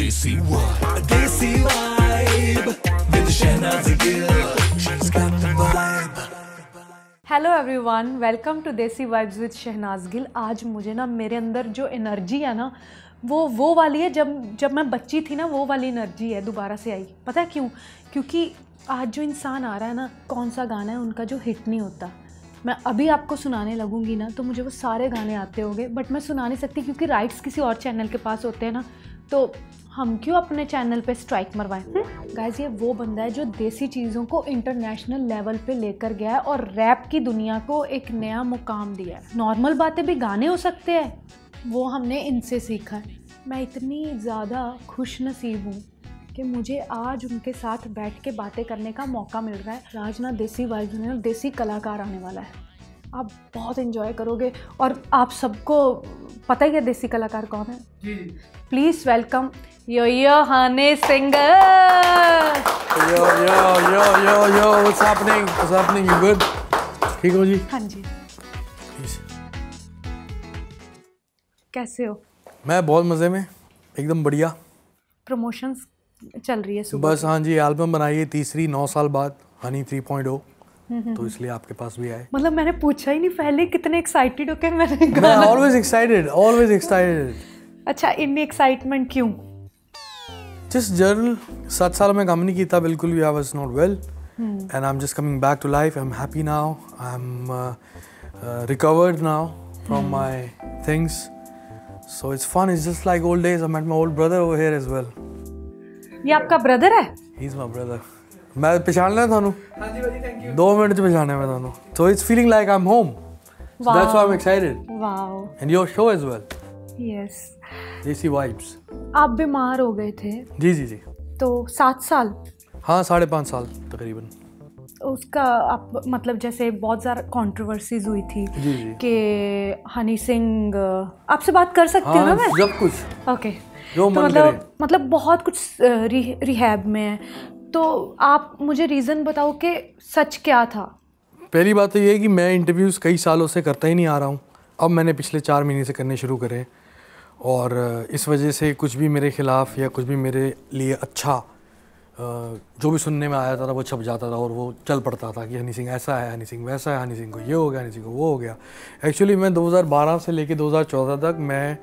Desi vibe with Shehnaz Gill. She's got the vibe. Hello everyone, welcome to Desi Vibes with Shehnaaz Gill. आज मुझे ना मेरे अंदर जो एनर्जी है ना वो वाली है जब मैं बच्ची थी ना, वो वाली एनर्जी है दोबारा से आई। पता है क्यों? क्योंकि आज जो इंसान आ रहा है ना, कौन सा गाना है उनका जो हिट नहीं होता, मैं अभी आपको सुनाने लगूंगी ना तो मुझे वो सारे गाने आते होंगे, बट मैं सुना नहीं सकती क्योंकि राइट्स किसी और चैनल के पास होते हैं ना, तो हम क्यों अपने चैनल पे स्ट्राइक मरवाएं। गाइस, ये वो बंदा है जो देसी चीज़ों को इंटरनेशनल लेवल पे लेकर गया है और रैप की दुनिया को एक नया मुकाम दिया है। नॉर्मल बातें भी गाने हो सकते हैं, वो हमने इनसे सीखा है। मैं इतनी ज़्यादा खुश नसीब हूँ कि मुझे आज उनके साथ बैठ के बातें करने का मौका मिल रहा है। आज ना देसी वाइब्स में देसी कलाकार आने वाला है, आप बहुत एंजॉय करोगे। और आप सबको पता ही है देसी कलाकार कौन है। Please welcome yo Honey Singh. Yo, what's happening? You good? ठीक हो जी? हाँ जी। Please. कैसे हो? मैं बहुत मज़े में, एकदम बढ़िया। प्रमोशंस चल रही है सुबह बस हाँ जी, एल्बम बनाई है तीसरी 9 साल बाद, हनी 3.0, तो इसलिए आपके पास भी आए। मतलब मैंने पूछा ही नहीं पहले कितने एक्साइटेड हो के मैंने मैं always excited। अच्छा, इतनी एक्साइटमेंट क्यों? Just journal, 7 साल में काम नहीं किया बिल्कुल भी, I was not well and I'm just coming back to life. I'm happy now, I'm recovered now from my things, so it's fun, it's just like old days. I met my old brother over here as well. ये आपका brother है? He's my brother. मैं पहचान लिया थानू? हाँ जी भाई, thank you. 2 minute में पहचाना मैं थानू। So it's feeling like I'm home. So Wow. that's why I'm excited. Wow. And your show as well. Yes. Desi vibes. आप बीमार हो गए थे जी। तो 7 साल? हाँ, 5.5 साल तकरीबन। उसका आप मतलब जैसे बहुत ज़्यादा कंट्रोवर्सीज हुई थी जी। कि हनी सिंह, आपसे बात कर सकती हूँ ना मैं? जब कुछ ओके। जो तो मन करे। मतलब बहुत कुछ रिहैब में है, तो आप मुझे रीज़न बताओ कि सच क्या था? पहली बात तो ये है कि मैं इंटरव्यूज़ कई सालों से करता ही नहीं आ रहा हूँ। अब मैंने पिछले 4 महीने से करने शुरू करे और इस वजह से कुछ भी मेरे ख़िलाफ़ या कुछ भी मेरे लिए अच्छा जो भी सुनने में आया था वो छप जाता था और वो चल पड़ता था कि हनी सिंह ऐसा है, हनी सिंह वैसा है, हनी सिंह को ये हो गया, हनी सिंह को वो हो गया। एक्चुअली मैं 2012 से लेके 2014 तक मैं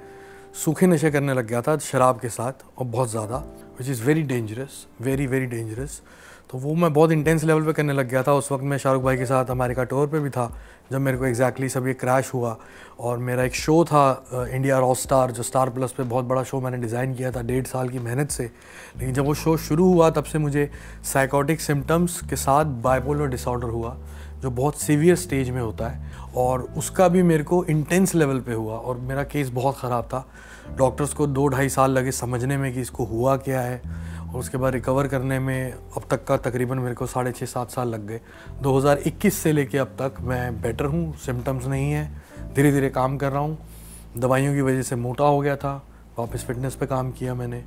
सूखे नशे करने लग गया था शराब के साथ, और बहुत ज़्यादा, which is very dangerous, very dangerous. तो वो मैं बहुत इंटेंस लेवल पे करने लग गया था। उस वक्त मैं शाहरुख भाई के साथ अमेरिका टूर पे भी था जब मेरे को एग्जैक्टली सब ये क्रैश हुआ, और मेरा एक शो था इंडिया रॉ स्टार, जो स्टार प्लस पे बहुत बड़ा शो मैंने डिज़ाइन किया था 1.5 साल की मेहनत से। लेकिन जब वो शो शुरू हुआ तब से मुझे साइकोटिक सिम्टम्स के साथ बाइपोलर डिसऑर्डर हुआ, जो बहुत सीवियर स्टेज में होता है, और उसका भी मेरे को इंटेंस लेवल पे हुआ और मेरा केस बहुत ख़राब था। डॉक्टर्स को 2-2.5 साल लगे समझने में कि इसको हुआ क्या है, और उसके बाद रिकवर करने में अब तक का तकरीबन मेरे को 6.5-7 साल लग गए। 2021 से लेके अब तक मैं बेटर हूँ, सिम्टम्स नहीं है, धीरे धीरे काम कर रहा हूँ। दवाइयों की वजह से मोटा हो गया था, वापस फिटनेस पे काम किया मैंने,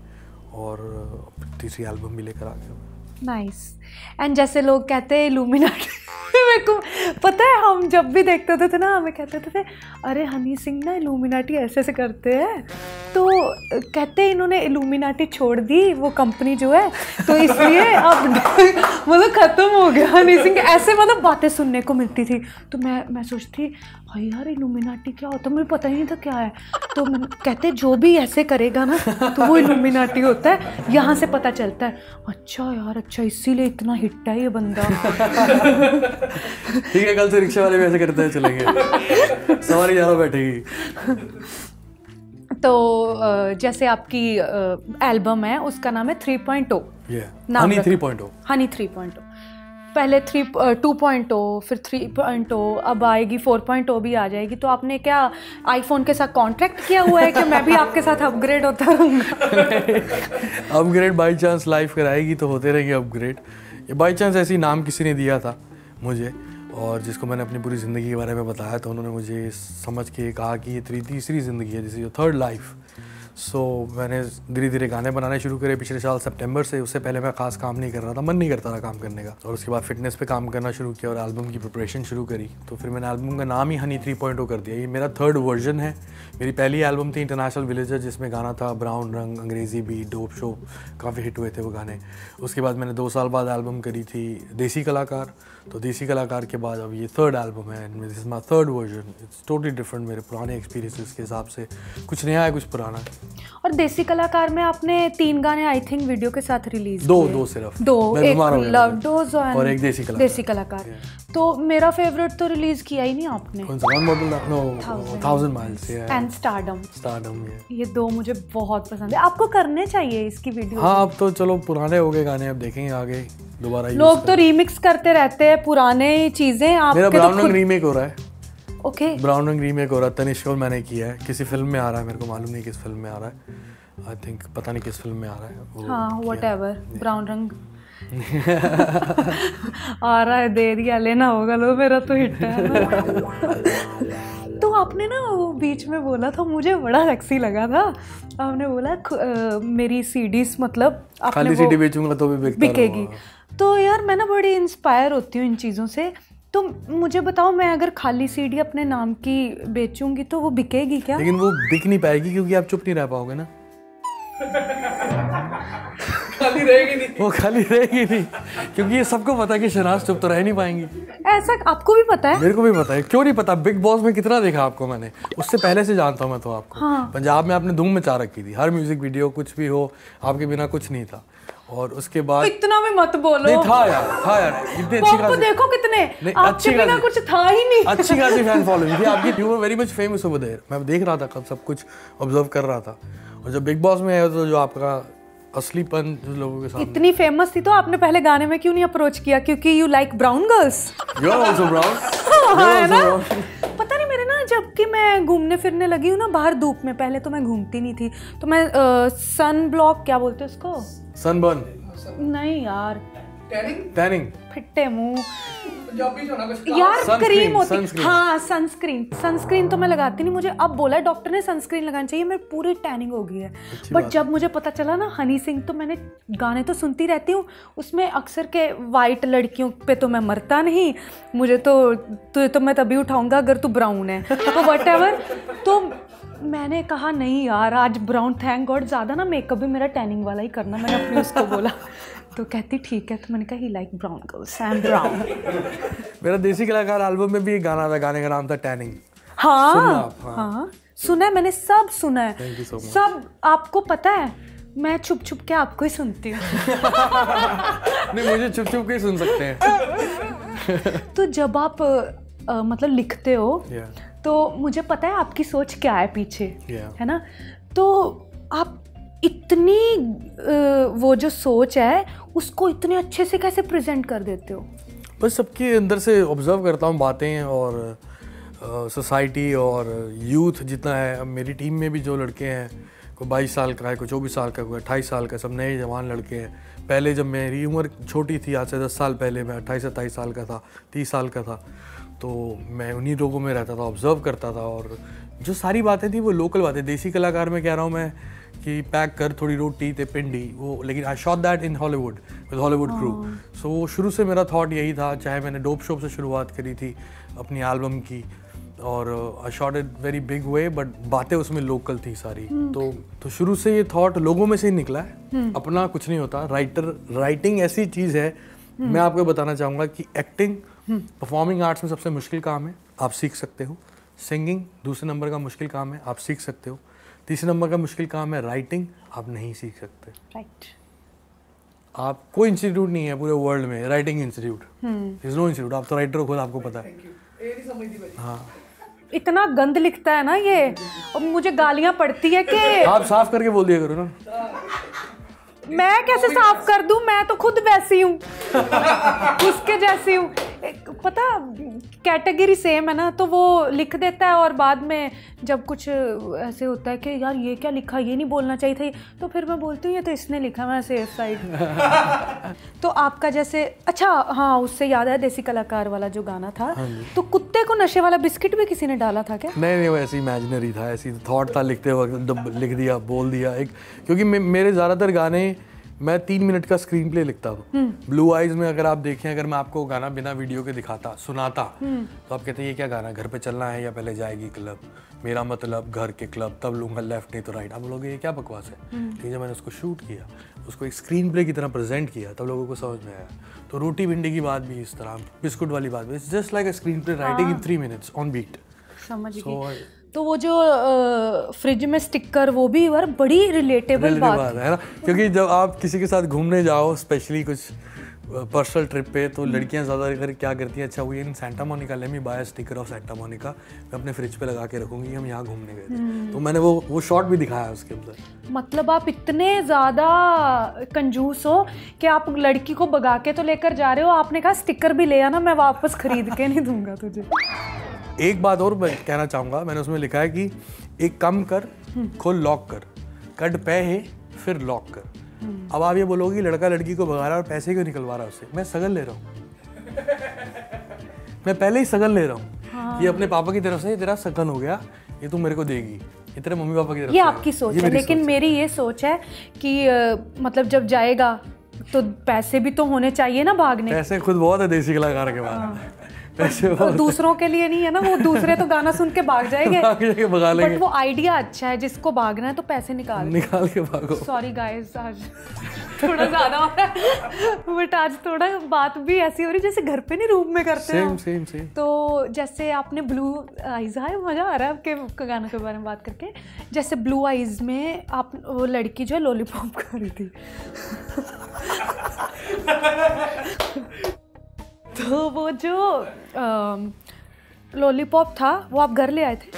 और तीसरी एल्बम भी लेकर आ गया। नाइस। एंड जैसे लोग कहते हैं इल्यूमिनाटी, मेरे को पता है, हम जब भी देखते थे ना हमें कहते थे अरे हनी सिंह ना इल्यूमिनाटी ऐसे करते हैं, तो कहते हैं इन्होंने इल्यूमिनाटी छोड़ दी वो कंपनी जो है, तो इसलिए अब मतलब ख़त्म हो गया हनी सिंह। ऐसे मतलब बातें सुनने को मिलती थी, तो मैं सोचती हाँ यार इल्यूमिनाटी क्या होता है, मुझे पता ही नहीं था क्या है। तो कहते जो भी ऐसे करेगा ना तो वो इल्यूमिनाटी होता है, यहाँ से पता चलता है। अच्छा यार, अच्छा इसीलिए इतना हिट है ये बंदा। ठीक है, कल से रिक्शा वाले भी ऐसे करते हैं, चलेंगे, सवारी ज़्यादा बैठेगी। तो जैसे आपकी एल्बम है उसका नाम है 3.0, हनी 3.0। हनी 3.0, पहले 2.0, फिर 3.0, अब आएगी 4.0 भी आ जाएगी। तो आपने क्या आईफोन के साथ कॉन्ट्रैक्ट किया हुआ है कि मैं भी आपके साथ अपग्रेड होता रहूँगा? अपग्रेड बाई चांस लाइफ कराएगी तो होते रहेंगे अपग्रेड। ये बाई चांस ऐसी नाम किसी ने दिया था मुझे, और जिसको मैंने अपनी पूरी ज़िंदगी के बारे में बताया, तो उन्होंने मुझे समझ के कहा कि ये तीसरी ज़िंदगी है, जैसे जो थर्ड लाइफ। सो मैंने धीरे धीरे गाने बनाने शुरू करे पिछले साल सितंबर से। उससे पहले मैं खास काम नहीं कर रहा था, मन नहीं करता था काम करने का। और उसके बाद फिटनेस पे काम करना शुरू किया और एल्बम की प्रिपरेशन शुरू करी। तो फिर मैंने एल्बम का नाम ही हनी 3.0 कर दिया। ये मेरा 3rd वर्जन है। मेरी पहली एल्बम थी इंटरनेशनल विलेजर, जिसमें गाना था ब्राउन रंग, अंग्रेज़ी बीट, डोप शो, काफ़ी हिट हुए थे वो गाने। उसके बाद मैंने 2 साल बाद एल्बम करी थी देसी कलाकार। तो देसी कलाकार के बाद अब ये 3rd एल्बम है, this is my 3rd version. It's totally different मेरे पुराने एक्सपीरियंसेस के हिसाब से, कुछ नया है कुछ पुराना है। और देसी कलाकार में आपने 3 गाने आई थिंक वीडियो के साथ रिलीज दो सिर्फ, एक लव डोज और एक देसी कलाकार। तो मेरा फेवरेट तो रिलीज किया ही नहीं आपने। कौन सा? 1000 माइल्स एंड स्टारडम। ये 2 मुझे बहुत पसंद है। आपको करने चाहिए इसकी वीडियो। हाँ, अब तो चलो पुराने हो गए गाने, अब देखेंगे आगे दोबारा। लोग तो रीमिक्स करते रहते हैं पुराने चीजें। मेरा ब्राउन रंग रीमेक हो रहा है। ओके, ब्राउन रंग रीमेक हो रहा है, तनिष्क और मैंने किया है। किसी फिल्म में आ रहा है, मेरे को मालूम नहीं किस फिल्म में आ रहा है। आई थिंक पता नहीं किस फिल्म में आ रहा है। हाँ, व्हाटएवर, ब्राउन रंग आ रहा है, दे दिया, लेना होगा। लो, मेरा तो हिट है। तो आपने ना वो बीच में बोला था, मुझे बड़ा सेक्सी लगा था। आपने बोला मेरी सीडीज, मतलब खाली सीडी बेचूंगा तो भी बिकेगी। तो यार मैं ना बड़ी इंस्पायर होती हूँ इन चीज़ों से। तो मुझे बताओ, मैं अगर खाली सीडी अपने नाम की बेचूंगी तो वो बिकेगी क्या? लेकिन वो बिक नहीं पाएगी क्योंकि आप चुप नहीं रह पाओगे ना। खाली रहेगी नहीं, वो खाली रहेगी नहीं, क्योंकि ये सबको पता है कि शहनाज चुप तो रह नहीं पाएंगी। ऐसा आपको भी पता है? मेरे को भी पता है। क्यों नहीं पता? बिग बॉस में कितना देखा आपको मैंने, उससे पहले से जानता हूँ मैं तो आपको। हाँ। पंजाब में आपने धूम मचा रखी थी, हर म्यूजिक वीडियो कुछ भी हो आपके बिना कुछ नहीं था। और उसके बाद इतना भी मत बोलो। नहीं था यार, इतनी अच्छी आपको देखो कितने, आपके बिना कुछ था ही नहीं। अच्छी खासी फैन फॉलोइंग थी आपकी। You were very much famous over there. मैं देख रहा था, कब सब कुछ ऑब्जर्व कर रहा था। और जब बिग बॉस में आया तो जो आपका असलीपन जो लोगों के सामने, इतनी फेमस थी तो आपने पहले गाने में क्यों नहीं अप्रोच किया? क्योंकि you like brown girls. You are also brown. पता नहीं, मेरे ना जबकि मैं घूमने फिरने लगी हूँ ना बाहर धूप में, पहले तो मैं घूमती नहीं थी, तो मैं सन ब्लॉक, क्या बोलते हैं उसको, सनबर्न नहीं यार, टैनिंग, फिट्टे मुंह यार, क्रीम होती है। हाँ, सनस्क्रीन तो मैं लगाती नहीं। मुझे अब बोला डॉक्टर ने सनस्क्रीन लगानी चाहिए, मेरी पूरी टैनिंग हो गई है। बट जब मुझे पता चला ना हनी सिंह, तो मैंने गाने तो सुनती रहती हूँ, उसमें अक्सर के वाइट लड़कियों पे तो मैं मरता नहीं, मुझे तो मैं तभी उठाऊंगा अगर तू ब्राउन है, तो व्हाटएवर। तो मैंने कहा नहीं यार, आज ब्राउन, थैंक गॉड, ज़्यादा ना मेकअप भी मेरा टैनिंग वाला ही करना, मैंने अपने उसको बोला। तो कहती ठीक है। तो मैंने कहा he like brown girls, I am brown. मेरा देसी कलाकार एल्बम में भी एक गाना था, गाने का नाम था टैनिंग। हाँ, सुना है मैंने, सब सुना है। Thank you so much. सब आपको पता है, मैं छुप छुप के आपको ही सुनती हूँ। नहीं, मुझे चुप चुप के सुन सकते हैं। तो जब आप मतलब लिखते हो, तो मुझे पता है आपकी सोच क्या है पीछे, है ना? तो आप इतनी वो जो सोच है उसको इतने अच्छे से कैसे प्रेजेंट कर देते हो? बस सबके अंदर से ऑब्जर्व करता हूँ बातें, और सोसाइटी और यूथ जितना है। अब मेरी टीम में भी जो लड़के हैं, कोई 22 साल का है, कोई 24 साल का, कोई 28 साल का, सब नए जवान लड़के हैं। पहले जब मेरी उम्र छोटी थी, आज से 10 साल पहले मैं 28-27 साल का था, 30 साल का था, तो मैं उन्हीं लोगों में रहता था, ऑब्जर्व करता था। और जो सारी बातें थी वो लोकल बातें। देसी कलाकार में कह रहा हूँ मैं कि पैक कर थोड़ी रोटी ते पिंडी, वो, लेकिन I shot that in Hollywood with Hollywood crew. So शुरू से मेरा थॉट यही था, चाहे मैंने डोप शो से शुरुआत करी थी अपनी एल्बम की, और आई shot it very big way, but बातें उसमें लोकल थी सारी। तो शुरू से ये थॉट लोगों में से ही निकला है, अपना कुछ नहीं होता। राइटिंग ऐसी चीज़ है, मैं आपको बताना चाहूँगा कि एक्टिंग, परफॉर्मिंग आर्ट्स में सबसे मुश्किल काम है, आप सीख सकते हो। सिंगिंग दूसरे नंबर का मुश्किल काम है, आप सीख सकते हो। तीसरे नंबर का मुश्किल काम है राइटिंग, आप नहीं सीख सकते। राइट। आप कोई इंस्टीट्यूट नहीं है पूरे वर्ल्ड में writing institute, is no institute. आप तो राइटर हो खुद, आपको पता है। हाँ, इतना गंद लिखता है ना ये, और मुझे गालियां पड़ती है कि आप साफ करके बोल दिया करो ना। मैं कैसे साफ कर दूं, मैं तो खुद वैसी हूँ, उसके जैसी हूँ। पता कैटेगरी सेम है ना, तो वो लिख देता है और बाद में जब कुछ ऐसे होता है कि यार ये क्या लिखा, ये नहीं बोलना चाहिए था, तो फिर मैं बोलती हूँ ये तो इसने लिखा, मैं सेफ साइड। तो आपका जैसे अच्छा हाँ, उससे याद है देसी कलाकार वाला जो गाना था, तो कुत्ते को नशे वाला बिस्किट भी किसी ने डाला था क्या? नहीं, वो ऐसी इमेजिनरी था, ऐसी थॉट था, लिखते वक्त लिख दिया, बोल दिया एक, क्योंकि मेरे ज़्यादातर गाने मैं 3 मिनट का स्क्रीन प्ले लिखता हूँ। ब्लू आइज में अगर आप देखें, अगर मैं आपको गाना बिना वीडियो के दिखाता सुनाता तो आप कहते हैं ये क्या गाना है, घर पे चलना है या पहले जाएगी क्लब, मेरा मतलब घर के क्लब, तब लूँगा लेफ्ट नहीं तो राइट। आप बोलोगे ये क्या बकवास है, लेकिन जब मैंने उसको शूट किया, उसको एक स्क्रीन प्ले की तरह प्रेजेंट किया, तब लोगों को समझ में आया। तो रोटी भिंडी की बात भी इस तरह, बिस्कुट वाली बात भी, it's just like a screen play writing in 3 minutes on beat. समझ गई। तो वो जो फ्रिज में स्टिकर, वो भी यार बड़ी रिलेटेबल बात है ना, क्योंकि जब आप किसी के साथ घूमने जाओ, स्पेशली कुछ पर्सनल ट्रिप पे, तो लड़कियां ज़्यादा क्या करती हैं, अच्छा वो in Santa Monica, let me buy a sticker of Santa Monica, मैं अपने फ्रिज पे लगा के रखूंगी, हम यहाँ घूमने गए थे। तो मैंने वो शॉट भी दिखाया उसके अंदर। मतलब आप इतने ज़्यादा कंजूस हो कि आप लड़की को भगा के तो लेकर जा रहे हो, आपने कहा स्टिकर भी ले आना, मैं वापस खरीद के नहीं दूंगा तुझे। एक बात और मैं कहना चाहूँगा, मैंने उसमें लिखा है कि एक कम कर, खोल लॉक कर, कट पे है फिर लॉक कर। अब आप ये बोलोगे लड़का लड़की को भगा रहा है और पैसे क्यों निकलवा रहा है उससे, मैं सगन ले रहा हूँ। मैं पहले ही सगन ले रहा हूँ, ये अपने पापा की तरफ से तेरा सगन हो गया, ये तू मेरे को देगी, ये तेरे मम्मी पापा की तरफ से। ये आपकी सोच है, लेकिन मेरी ये सोच है कि मतलब जब जाएगा तो पैसे भी तो होने चाहिए ना भागने। पैसे खुद बहुत है देसी कलाकार के पास, पैसे दूसरों के लिए नहीं है ना, वो दूसरे तो गाना सुन के भाग जाएंगे, भगा लेंगे। बट वो आइडिया अच्छा है, जिसको भागना है तो पैसे निकाल के भागो। सॉरी गाइस, आज थोड़ा ज्यादा हो रहा है, बट आज थोड़ा बात भी ऐसी हो रही जैसे घर पे नहीं रूम में करते हैं। सेम तो जैसे आपने ब्लू आइज, है मजा आ रहा है आपके गानों के बारे में बात करके। जैसे ब्लू आइज में आप वो लड़की जो लॉलीपॉप खा रही थी तो वो जो लॉलीपॉप था वो आप घर ले आए थे?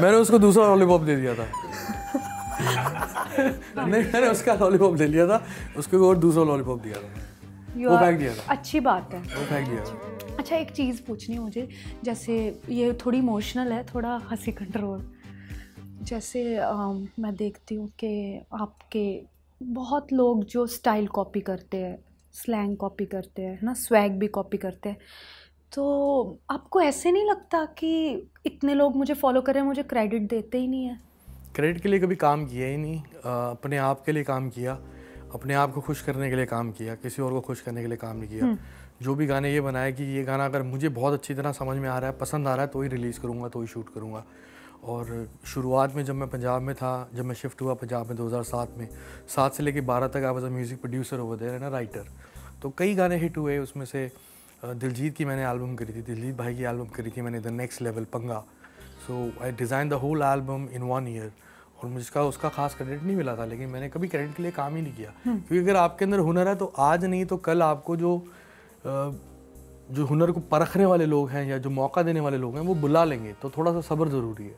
मैंने उसको दूसरा लॉलीपॉप दे दिया था। नहीं, मैंने उसका लॉलीपॉप ले लिया था, उसको और दूसरा लॉलीपॉप दिया था, वो फेंक दिया था। अच्छी बात है, वो फेंक दिया था। अच्छा, एक चीज़ पूछनी है मुझे, जैसे ये थोड़ी इमोशनल है, थोड़ा हंसी कंट्रोल। जैसे मैं देखती हूँ कि आपके बहुत लोग जो स्टाइल कॉपी करते हैं, स्लैंग कॉपी करते हैं ना, स्वैग भी कॉपी करते हैं, तो आपको ऐसे नहीं लगता कि इतने लोग मुझे फॉलो कर रहे हैं, मुझे क्रेडिट देते ही नहीं है? क्रेडिट के लिए कभी काम किया ही नहीं, अपने आप के लिए काम किया, अपने आप को खुश करने के लिए काम किया, किसी और को खुश करने के लिए काम नहीं किया। जो भी गाने ये बनाए कि ये गाना अगर मुझे बहुत अच्छी तरह समझ में आ रहा है, पसंद आ रहा है, तो ही रिलीज़ करूँगा, तो ही शूट करूँगा। और शुरुआत में जब मैं पंजाब में था, जब मैं शिफ्ट हुआ पंजाब में 2007 में, 7 से लेकर 12 तक I was a music producer over there and a writer. तो कई गाने हिट हुए, उसमें से दिलजीत की मैंने एल्बम करी थी, दिलजीत भाई की एल्बम करी थी मैंने, द नेक्स्ट लेवल पंगा। So I design the whole album in 1 year, और मुझे उसका खास क्रेडिट नहीं मिला था, लेकिन मैंने कभी क्रेडिट के लिए काम ही नहीं किया। क्योंकि अगर आपके अंदर हुनर है तो आज नहीं तो कल आपको जो हुनर को परखने वाले लोग हैं या जो मौका देने वाले लोग हैं वो बुला लेंगे, तो थोड़ा सा सब्र ज़रूरी है।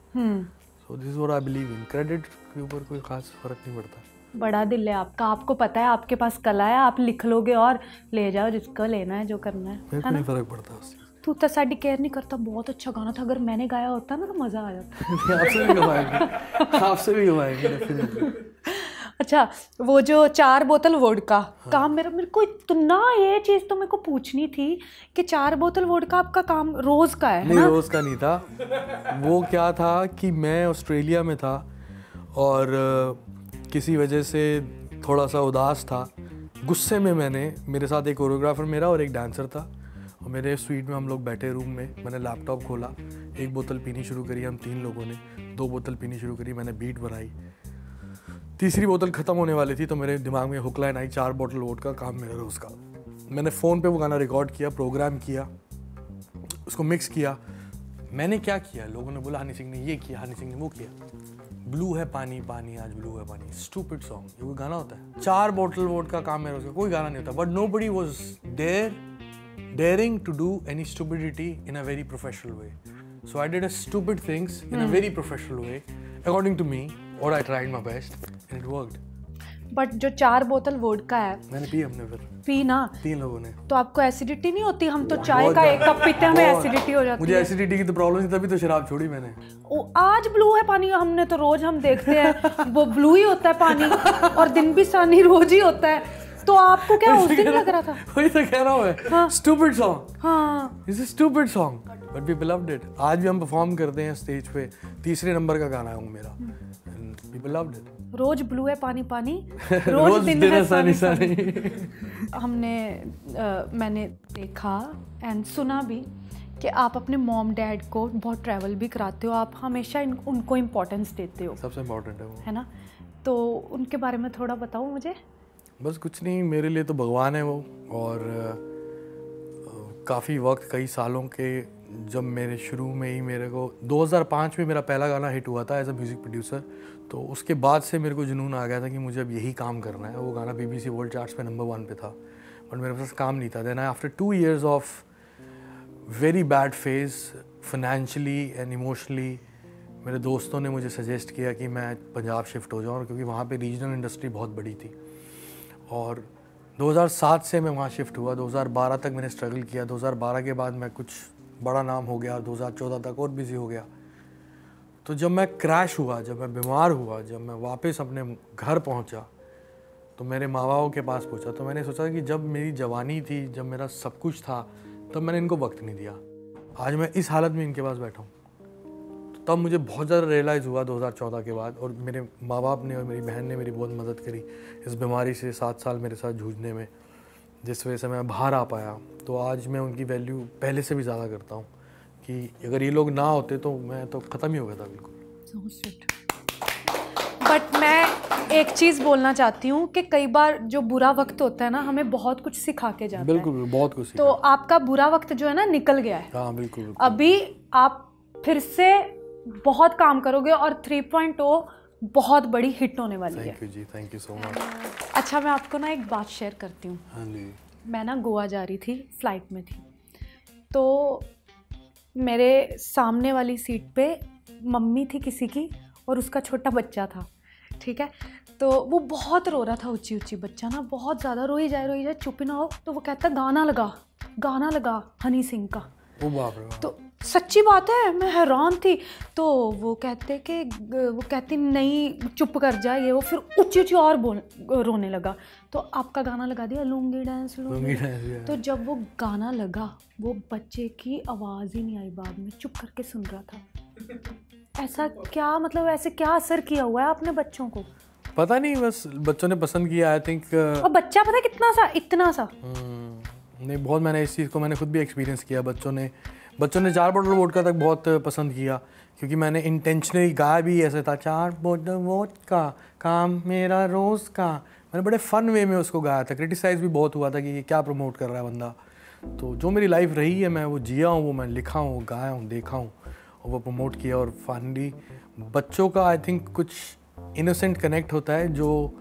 So this is what I believe in, credit के ऊपर कोई खास फ़र्क नहीं पड़ता। बड़ा दिल है आपका, आपको पता है आपके पास कला है, आप लिख लोगे और ले जाओ जिसको लेना है, जो करना है। मेरे को नहीं फ़र्क पड़ता उससे। तू तो साड़ी केयर नहीं करता, बहुत अच्छा गाना था, अगर मैंने गाया होता ना तो मज़ा आ जाता। आपसे भी गवाएंगे, आपसे भी गवाएंगे डेफिनेटली। अच्छा, वो जो 4 बोतल वोडका काम, मेरे को इतना ये चीज़ तो मेरे को पूछनी थी कि 4 बोतल वोडका आपका काम रोज़ का है? नहीं, रोज़ का नहीं था। वो क्या था कि मैं ऑस्ट्रेलिया में था और किसी वजह से थोड़ा सा उदास था, गुस्से में मेरे साथ एक कोरियोग्राफर मेरा और एक डांसर था, और मेरे स्वीट में हम लोग बैठे रूम में, मैंने लैपटॉप खोला, 1 बोतल पीनी शुरू करी, हम 3 लोगों ने 2 बोतल पीनी शुरू करी, मैंने बीट बनाई, तीसरी बोतल ख़त्म होने वाली थी तो मेरे दिमाग में हुक लाइन आई, 4 बोतल वोट का काम मेरा रोज़ का। मैंने फ़ोन पे वो गाना रिकॉर्ड किया, प्रोग्राम किया, उसको मिक्स किया। मैंने क्या किया, लोगों ने बोला हनी सिंह ने ये किया, हनी सिंह ने वो किया, ब्लू है पानी पानी आज ब्लू है पानी, स्टूपिड सॉन्ग, ये कोई गाना होता है? 4 बोतल वोट का काम मेरा, उसका कोई गाना नहीं होता। But nobody was daring to do any stupidity in a very professional way. So I did a stupid things in a very professional way, according to me, or I tried my best and it worked. But जो 4 बोतल vodka है मैंने P, हमने फिर P ना 3 लोगों ने। तो आपको एसिडिटी नहीं होती? हम तो चाय का 1 कप पीते हैं, हमें एसिडिटी हो जाती है। मुझे एसिडिटी की तो प्रॉब्लम थी, तभी तो शराब छोड़ी मैंने। आज ब्लू है पानी, हमने तो रोज हम देखते हैं वो ब्लू ही होता है पानी, और दिन भी सानी रोज ही होता है। तो आपको क्या उस दिन लग रहा था? वही तो कह रहा हूँ मैं, स्टूपिड सॉन्ग। हाँ, it's a stupid song but we loved it. आज भी हम परफॉर्म करते हैं स्टेज पे, 3रे नंबर का गाना है वो मेरा, एंड वी लव्ड इट। रोज ब्लू है पानी पानी, रोज दिन है सानी सानी। मैंने देखा एंड सुना भी कि आप अपने मॉम डैड को बहुत ट्रैवल भी कराते हो, आप हमेशा उनको इम्पोर्टेंस देते हो, सबसे इम्पोर्टेंट है वो, है ना? तो उनके बारे में थोड़ा बताओ मुझे। बस कुछ नहीं, मेरे लिए तो भगवान है वो। और काफ़ी वक्त, कई सालों के, जब मेरे शुरू में ही मेरे को 2005 में मेरा पहला गाना हिट हुआ था एज अ म्यूज़िक प्रोड्यूसर, तो उसके बाद से मेरे को जुनून आ गया था कि मुझे अब यही काम करना है। वो गाना BBC वर्ल्ड चार्ट्स पे नंबर 1 पे था, बट मेरे पास काम नहीं था। Then after 2 years of very bad phase financially and emotionally, मेरे दोस्तों ने मुझे सजेस्ट किया कि मैं पंजाब शिफ्ट हो जाऊँ, क्योंकि वहाँ पे रीजनल इंडस्ट्री बहुत बड़ी थी। और 2007 से मैं वहाँ शिफ्ट हुआ, 2012 तक मैंने स्ट्रगल किया। 2012 के बाद मैं कुछ बड़ा नाम हो गया, 2014 तक और बिज़ी हो गया। तो जब मैं क्रैश हुआ, जब मैं बीमार हुआ, जब मैं वापस अपने घर पहुँचा, तो मेरे माँ बापों के पास पहुँचा, तो मैंने सोचा कि जब मेरी जवानी थी, जब मेरा सब कुछ था, तब मैंने इनको वक्त नहीं दिया। आज मैं इस हालत में इनके पास बैठा हूँ। तो तब मुझे बहुत ज़्यादा रियलाइज़ हुआ 2014 के बाद, और मेरे माँ बाप ने और मेरी बहन ने मेरी बहुत मदद करी इस बीमारी से 7 साल मेरे साथ जूझने में, जिस वजह से मैं बाहर आ पाया। तो आज मैं उनकी वैल्यू पहले से भी ज़्यादा करता हूँ, कि अगर ये लोग ना होते तो मैं तो ख़त्म ही हो गया था बिल्कुल। बट मैं एक चीज़ बोलना चाहती हूँ कि कई बार जो बुरा वक्त होता है ना, हमें बहुत कुछ सिखा के जाता है। बिल्कुल, बहुत कुछ। तो आपका बुरा वक्त जो है ना निकल गया है। हाँ बिल्कुल। अभी आप फिर से बहुत काम करोगे और 3.0 बहुत बड़ी हिट होने वाली है। Thank you ji, thank you so much. अच्छा, मैं आपको ना एक बात शेयर करती हूँ। हाँ जी। मैं ना गोवा जा रही थी, फ्लाइट में थी, तो मेरे सामने वाली सीट पे मम्मी थी किसी की, और उसका छोटा बच्चा था, ठीक है। तो वो बहुत रो रहा था, ऊंची ऊंची बच्चा ना, बहुत ज़्यादा रोई जाए चुप ना हो। तो वो कहता गाना लगा हनी सिंह का। ओ बाप रे बाप। तो सच्ची बात है, मैं हैरान थी। तो वो कहती नहीं चुप कर जा ये वो, फिर ऊंची और रोने लगा। तो आपका गाना लगा दिया, लूंगी डांस। तो जब वो गाना लगा, वो बच्चे की आवाज़ ही नहीं आई, बाद में चुप करके सुन रहा था। ऐसा क्या, मतलब ऐसे क्या असर किया हुआ है आपने बच्चों को? पता नहीं, बस बच्चों ने पसंद किया, आई थिंक। और बच्चा पता कितना सा, इतना सा नहीं, बहुत, मैंने इस चीज़ को मैंने खुद भी एक्सपीरियंस किया। बच्चों ने 4 बोतल वोडका तक बहुत पसंद किया, क्योंकि मैंने इंटेंशनली गाया भी ऐसे था, 4 बोतल वोडका काम मेरा रोज़ का। मैंने बड़े फ़न वे में उसको गाया था। क्रिटिसाइज़ भी बहुत हुआ था कि ये क्या प्रमोट कर रहा है बंदा। तो जो मेरी लाइफ रही है, मैं वो जिया हूँ, वो मैं लिखा हूँ, गाया हूँ, देखा हूँ, और वो प्रमोट किया। और फाइनली बच्चों का आई थिंक कुछ इनोसेंट कनेक्ट होता है, जो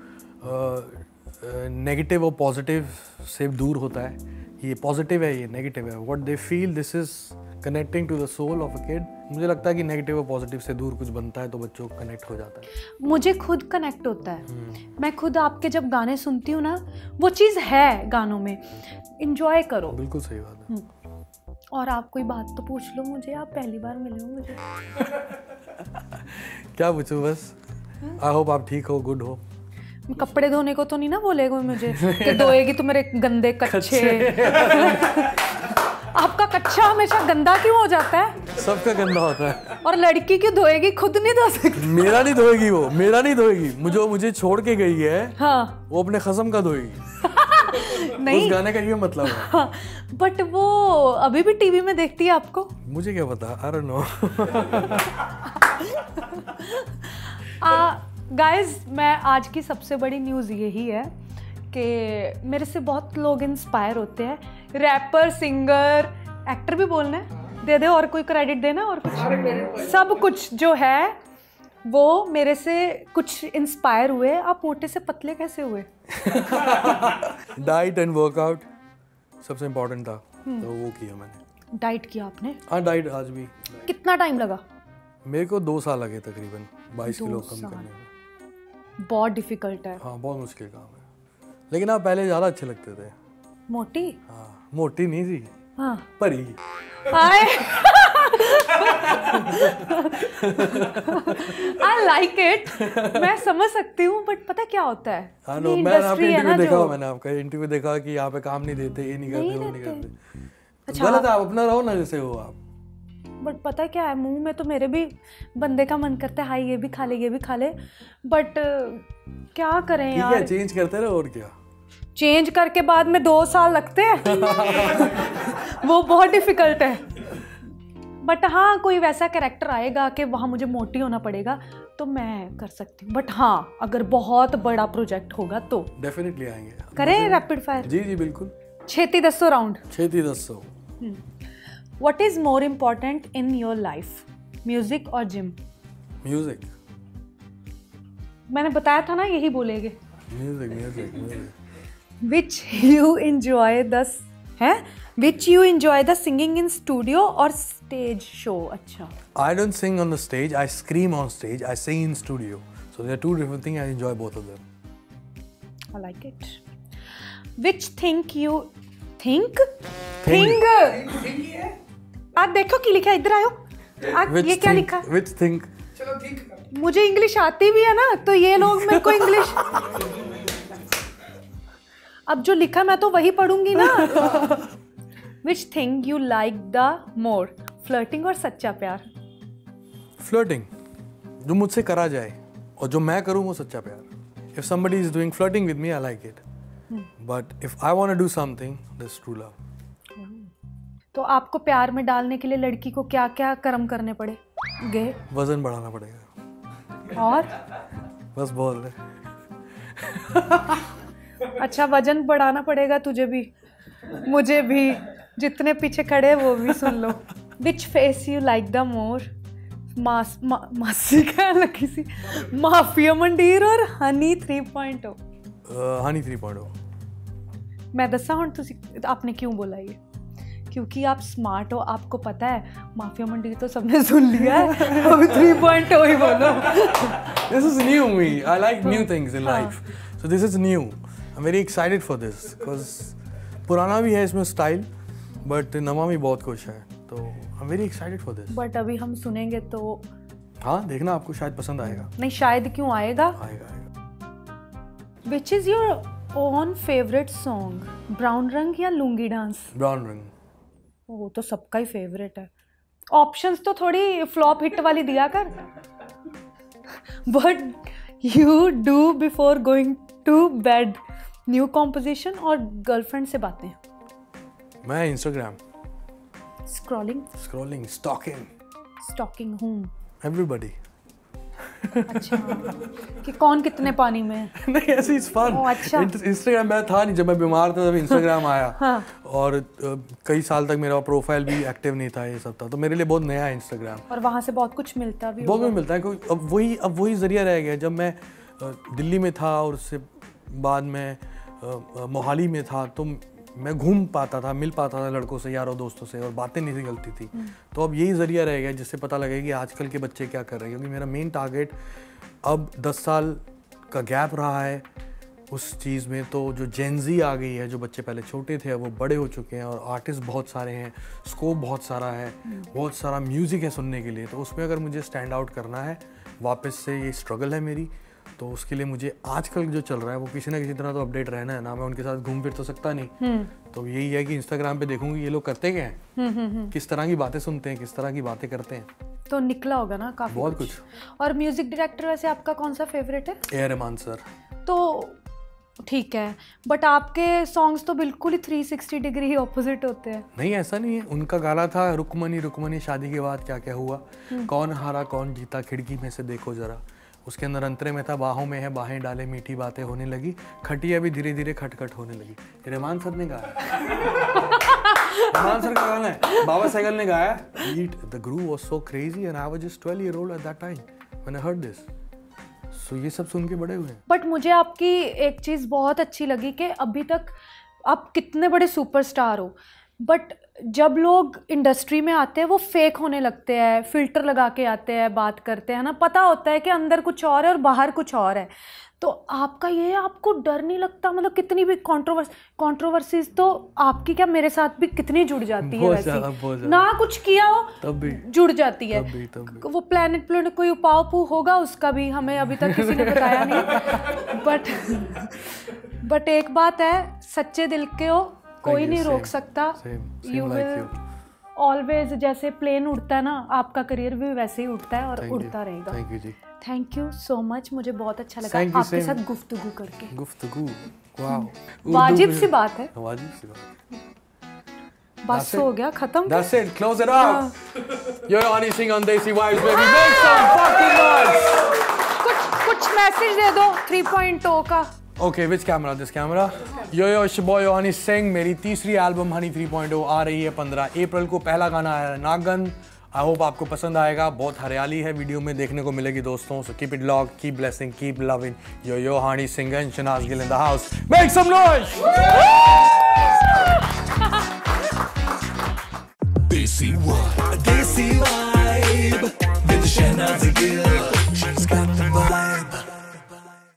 नेगेटिव और पॉजिटिव से दूर होता है। ये पॉजिटिव है, ये नेगेटिव है। What they feel, this is connecting to the soul of a kid. मुझे लगता है कि नेगेटिव और पॉजिटिव से दूर कुछ बनता है तो बच्चों को कनेक्ट हो जाता है। मुझे खुद कनेक्ट होता है। मैं खुद आपके जब गाने सुनती हूँ ना, वो चीज़ है गानों में। इंजॉय करो। बिल्कुल सही बात है। और आप कोई बात तो पूछ लो मुझे, आप पहली बार मिले हो मुझे। क्या पूछूं, बस आई होप आप ठीक हो, गुड हो। कपड़े धोने को तो नहीं ना बोलेगा मुझे कि धोएगी तो मेरे गंदे कच्चे। आपका कच्चा हमेशा गंदा क्यों हो जाता है? सबका गंदा होता है। और लड़की क्यों धोएगी, खुद नहीं धो सकती? मेरा नहीं धोएगी वो, मेरा नहीं धोएगी। मुझे छोड़ के गई है, हाँ, वो अपने खसम का धोएगी। नहीं, उस गाने का ये मतलब है। हाँ, बट वो अभी भी टीवी में देखती है आपको? मुझे क्या पता, आई डोंट नो। गाइज, मैं आज की सबसे बड़ी न्यूज़ यही है कि मेरे से बहुत लोग इंस्पायर होते हैं। रैपर, सिंगर, एक्टर भी बोलना है, दे दे, और कोई क्रेडिट देना, और कुछ, सब कुछ जो है वो मेरे से कुछ इंस्पायर हुए। आप मोटे से पतले कैसे हुए? डाइट एंड वर्कआउट सबसे इम्पोर्टेंट था, तो वो किया मैंने। डाइट किया आपने? हाँ, डाइट आज भी। कितना टाइम लगा? मेरे को 2 साल लगे तकरीबन 22 किलो कम करने में। बहुत डिफिकल्ट है। हाँ बहुत मुश्किल काम है, लेकिन आप पहले ज़्यादा अच्छे लगते थे। मोटी? हाँ मोटी नहीं थी, हाँ परी। हाय आई लाइक इट, मैं समझ सकती हूँ, बट पता क्या होता है, हाँ ये नो, मैंने आपका industry है इंटरव्यू ना देखा, जो- मैंने आपका इंटरव्यू देखा कि यहाँ पे काम नहीं देते, ये नहीं करते, वो नहीं देते। करते। अच्छा, गलत है, आप अपना रहो ना जैसे हो आप। बट पता क्या है, मुंह में तो मेरे भी बंदे का मन करता है, हाय ये भी खा ले, ये भी खा ले, बट क्या करें ठीक यार, है, चेंज करते रहो और क्या। चेंज करके बाद में 2 साल लगते हैं वो बहुत डिफिकल्ट है। बट हाँ, कोई वैसा कैरेक्टर आएगा कि वहाँ मुझे मोटी होना पड़ेगा तो मैं कर सकती हूँ, बट हाँ अगर बहुत बड़ा प्रोजेक्ट होगा तो डेफिनेटली आएंगे। करें रैपिड फायर? जी जी बिल्कुल। छेती 10 round. 6-10 what is more important in your life, music और जिम? म्यूजिक। मैंने बताया था ना यही बोलेगे। Music music music. Which you enjoy the है? Which you enjoy the singing in studio or stage show? अच्छा। I don't sing on the stage, I scream on stage, I sing in studio. So there are two different things, I enjoy both of them. I like it. Which think you think? Think. आप देखो क्या लिखा है, इधर आयो। Which ये क्या think- लिखा है? Which think? मुझे इंग्लिश आती भी है ना, तो ये लोग मेरे को इंग्लिश अब जो लिखा मैं तो वही पढ़ूंगी ना। Which thing you like the more, flirting और सच्चा प्यार? Flirting. जो मुझसे करा जाए और जो मैं करूँ वो सच्चा प्यार। If somebody is doing flirting with me, I like it. But if I want to do something, that's true love. तो आपको प्यार में डालने के लिए लड़की को क्या क्या कर्म करने पड़े गे? वजन बढ़ाना पड़ेगा। और बस बोल रहे। अच्छा, वजन बढ़ाना पड़ेगा तुझे भी, मुझे भी, जितने पीछे खड़े वो भी सुन लो। Which face you like the more, मासी क्या लगी सी, माफिया मंडीर और हनी 3.0? हनी 3.0। मैं दसा हूँ आपने क्यों बोला ये? क्योंकि आप स्मार्ट हो, आपको पता है माफिया मंडीर तो सबने सुन लिया है, अब 3.0 ही बोलो। This is new me. I like new things in life. So this is new. I'm very excited for this because पुराना भी है इसमें स्टाइल, बट नवा भी बहुत कुछ है, तो I'm very excited for this. But अभी हम सुनेंगे तो हाँ देखना, आपको शायद पसंद आएगा। नहीं, शायद क्यों आएगा। आएगा आएगा। Which is your own favourite song, brown रंग या लुंगी डांस? ब्राउन रंग। वो तो सबका ही फेवरेट है। ऑप्शंस तो थोड़ी फ्लॉप हिट वाली दिया कर। But you do before going to bed, new composition और गर्लफ्रेंड से बातें? मैं इंस्टाग्राम स्क्रॉलिंग, स्टॉकिंग हूँ। एवरीबॉडी। अच्छा, कि कौन कितने पानी में है? नहीं ऐसे इट्स फन। ओह, अच्छा। इंस्टाग्राम मैं था नहीं, जब मैं बीमार था तब इंस्टाग्राम आया। हाँ। और कई साल तक मेरा प्रोफाइल भी एक्टिव नहीं था, ये सब था, तो मेरे लिए बहुत नया है इंस्टाग्राम। और वहाँ से बहुत कुछ मिलता भी बहुत होगा। कुछ मिलता है, क्योंकि अब वही जरिया रह गया। जब मैं दिल्ली में था और उससे बाद में मोहाली में था, तो मैं घूम पाता था, मिल पाता था लड़कों से, यारों दोस्तों से, और बातें नहीं निकलती थी। तो अब यही ज़रिया रह गया जिससे पता लगे कि आजकल के बच्चे क्या कर रहे हैं, क्योंकि मेरा मेन टारगेट अब 10 साल का गैप रहा है उस चीज़ में। तो जो जेनजी आ गई है, जो बच्चे पहले छोटे थे वो बड़े हो चुके हैं, और आर्टिस्ट बहुत सारे हैं, स्कोप बहुत सारा है, बहुत सारा म्यूज़िक है सुनने के लिए। तो उसमें अगर मुझे स्टैंड आउट करना है वापस से, ये स्ट्रगल है मेरी, तो उसके लिए मुझे आजकल जो चल रहा है वो किसी ना किसी तरह तो अपडेट रहना है ना। मैं उनके साथ घूम फिर तो सकता नहीं, तो यही है कि इंस्टाग्राम पे देखूंगी ये लोग करते क्या हैं, किस तरह की बातें सुनते हैं, किस तरह की बातें करते हैं। तो निकला होगा ना काफी बहुत कुछ। और म्यूजिक डायरेक्टर वैसे आपका कौन सा फेवरेट है? A R Rahman sir. तो ठीक है, बट आपके सॉन्ग्स तो बिल्कुल ही 360 डिग्री ही ऑपोजिट होते हैं। नहीं ऐसा नहीं है, उनका गाना था रुकमनी रुकमनी शादी के बाद क्या क्या हुआ, कौन हारा कौन जीता खिड़की में से देखो जरा। उसके अंदर अंतरे में था बाहों में है बाहें डाले मीठी बातें होने लगी, खटिया भी धीरे धीरे खटखट होने लगी। ये रहमान सर ने गाया। रहमान सर का गाना है, बाबा सहगल ने गाया। The groove was so crazy and I was just 12 year old at that time when I heard this. So ये सब सुन के बड़े हुए हैं। बट मुझे आपकी एक चीज़ बहुत अच्छी लगी कि अभी तक आप कितने बड़े सुपरस्टार हो, बट जब लोग इंडस्ट्री में आते हैं वो फेक होने लगते हैं, फिल्टर लगा के आते हैं, बात करते हैं ना, पता होता है कि अंदर कुछ और है और बाहर कुछ और है। तो आपका ये है, आपको डर नहीं लगता? मतलब कितनी भी कंट्रोवर्सीज तो आपकी क्या मेरे साथ भी कितनी जुड़ जाती है वैसे, ना कुछ किया हो तब भी जुड़ जाती है। तब भी। वो प्लेनेट कोई उपाऊ होगा उसका भी हमें अभी तक किसी ने बताया नहीं। बट एक बात है, सच्चे दिल के हो, कोई नहीं रोक सकता। यू विल ऑलवेज, जैसे प्लेन उड़ता है ना, आपका करियर भी वैसे ही उड़ता है और उड़ता रहेगा। Thank you ji. Thank you so much, मुझे बहुत अच्छा लगा आपके साथ गुफ्तगू करके। गुफ्तगू, वाव, वाजिब सी बात है। वाजिब सी बात। बस हो गया, खत्म। That's it, close it out. Yo Honey Singh on Desi Vibes, baby. Make some fucking noise. कुछ मैसेज दे दो 3.0 का। Okay, which camera? This camera? Yo, it's your boy Honey Singh. मेरी तीसरी एल्बम हनी 3.0 आ रही है 15 अप्रैल को। पहला गाना है नागन। आई होप आपको पसंद आएगा। बहुत हरियाली है वीडियो में देखने को मिलेगी दोस्तों। So keep it locked, keep blessing, keep loving. Yo, Honey Singh and Shahnaz Gill in the house. Make some noise! Desi Vibe with Shahnaz Gill.